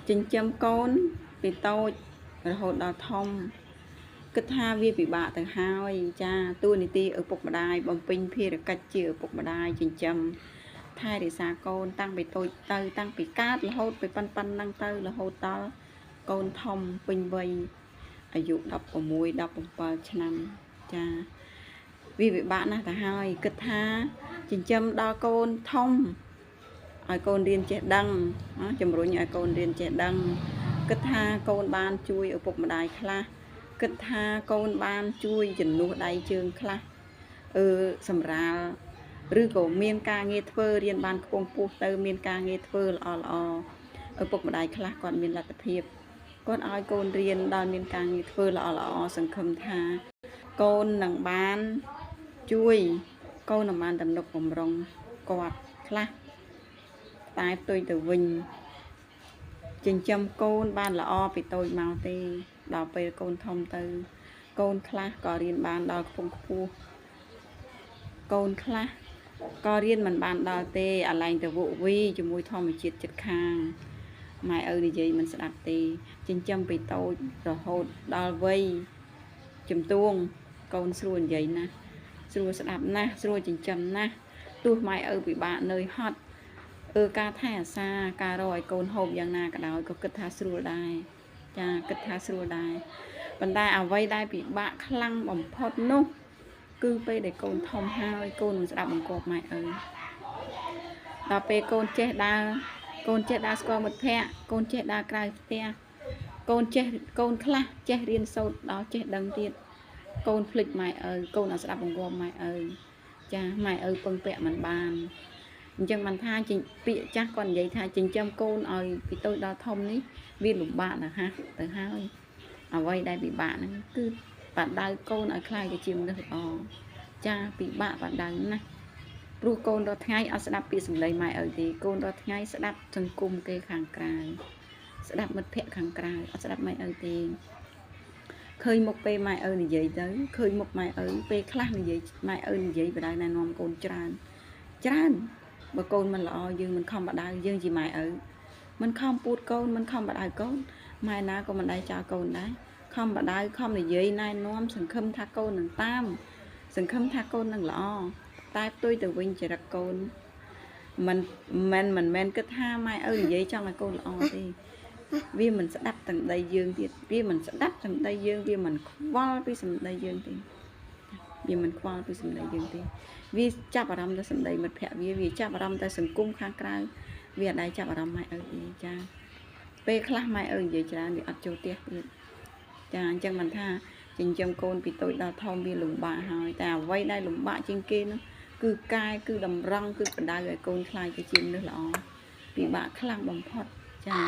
ចិញ្ចឹមកូនពីតូចរហូតដល់ធំគិតថាវាពិបាកទៅហើយចាតួនាទីឪពុកម្ដាយបំពេញភារកិច្ចជាឪពុកម្ដាយចិញ្ចឹមថែរក្សាកូនតាំងពីតូចទៅតាំងពីកើតរហូតទៅប៉ុណ្ណឹងទៅរហូតដល់កូនធំពេញវ័យអាយុ16 17ឆ្នាំចាវាពិបាកណាស់ទៅហើយគិតថាចិញ្ចឹមដល់កូនធំឲ្យកូនរៀនចេះដឹងជំរុញឲ្យកូនរៀនចេះដឹងគិតថាកូនបានជួយឪពុកម្ដាយខ្លះគិតថាកូនបានជួយជំនួសដៃជើងខ្លះសម្រាលឬក៏មានការងារធ្វើរៀនបានខ្ពង់ខ្ពស់ទៅមានការងារធ្វើល្អឪពុកម្ដាយខ្លះគាត់មានលទ្ធភាពគាត់ឲ្យកូនរៀនដល់មានការងារធ្វើល្អសង្ឃឹមថាកូននឹងបានជួយកូននឹងបានទំនុកបំរុងគាត់ខ្លះតែផ្ទុយទៅវិញចិញ្ចឹមកូនបានល្អពីតូចមកទេដល់ពេលកូនធំទៅកូនខ្លះក៏រៀនបានដល់ខ្ពង់ខ្ពស់កូនខ្លះក៏រៀនមិនបានដល់ទេអាឡែងទៅវក់វីជាមួយធម្មជាតិចិត្តខាងម៉ែឪនិយាយមិនស្ដាប់ទេចិញ្ចឹមពីតូចរហូតដល់វ័យជំទង់កូនស្រួលនិយាយណាស់ស្រួលស្ដាប់ណាស់ស្រួលចិញ្ចឹមណាស់ទោះម៉ែឪពិបាកនៅហត់ការថែអាសាការរកឲ្យកូនហូបយ៉ាងណាក៏ដោយក៏គិតថាស្រួលដែរចាគិតថាស្រួលដែរប៉ុន្តែអ្វីដែលពិបាកខ្លាំងបំផុតនោះគឺពេលដែលកូនធំហើយកូនមិនស្ដាប់បង្គាប់ម៉ែឪដល់ពេលកូនចេះដើរកូនចេះដើរស្គាល់មិត្តភ័ក្តិកូនចេះដើរក្រៅផ្ទះកូនខ្លះចេះរៀនសូត្រដល់ចេះដឹងទៀតកូនភ្លេចម៉ែឪកូនអត់ស្ដាប់បង្គាប់ម៉ែឪចាម៉ែឪពឹងពាក់មិនបានអញ្ចឹងបានថាពាក្យចាស់គាត់និយាយថាចិញ្ចឹមកូនឲ្យពីតូចដល់ធំនេះវាលំបាកណាស់ទៅហើយអ្វីដែលពិបាកហ្នឹងគឺបដៅកូនឲ្យខ្លាយទៅជាមនុស្សល្អចាពិបាកបដៅណាស់ព្រោះកូនរាល់ថ្ងៃអត់ស្ដាប់ពាក្យសម្ដីម៉ែឪទេកូនរាល់ថ្ងៃស្ដាប់សង្គមគេខាងក្រៅស្ដាប់មិត្តភ័ក្តិខាងក្រៅអត់ស្ដាប់ម៉ែឪទេឃើញមុខពេលម៉ែឪនិយាយទៅឃើញមុខម៉ែឪពេលខ្លះនិយាយម៉ែឪនិយាយបដៅណែនាំកូនច្រើនបើកូនមិនល្អយើងមិនខំបដៅយើងជាម៉ែឪមិនខំពូតកូនមិនខំបដៅកូនម៉ែណាក៏មិនដែរចោលកូនដែរខំបដៅខំនិយាយណែនាំសង្ឃឹមថាកូននឹងតាមសង្ឃឹមថាកូននឹងល្អតែផ្ទុយទៅវិញចរិតកូនមិនមែនគិតថាម៉ែឪនិយាយចង់ឲ្យកូនល្អទេវាមិនស្ដាប់ទាំងដីយើងទៀតវាមិនស្ដាប់ទាំងដីយើងវាមិនខ្វល់ពីសម្ដីយើងទេវាមិនខ្វល់ពីសម្ដីយើងទេវាចាប់អារម្មណ៍ទៅសម្ដីមិត្តភ័ក្តិវាចាប់អារម្មណ៍ទៅសង្គមខាងក្រៅវាអត់ដែរចាប់អារម្មណ៍ម៉ែឪទេចាពេលខ្លះម៉ែឪនិយាយច្រើនវាអត់ចូលផ្ទះទៀតចាអញ្ចឹងមិនថាចិញ្ចឹមកូនពីតូចដល់ធំវាលំបាកហើយតែអ្វីដែលលំបាកជាងគេនោះគឺកាយគឺតម្រង់គឺបដៅឲ្យកូនខ្លាយទៅជាមនុស្សល្អពិបាកខ្លាំងបំផុតចា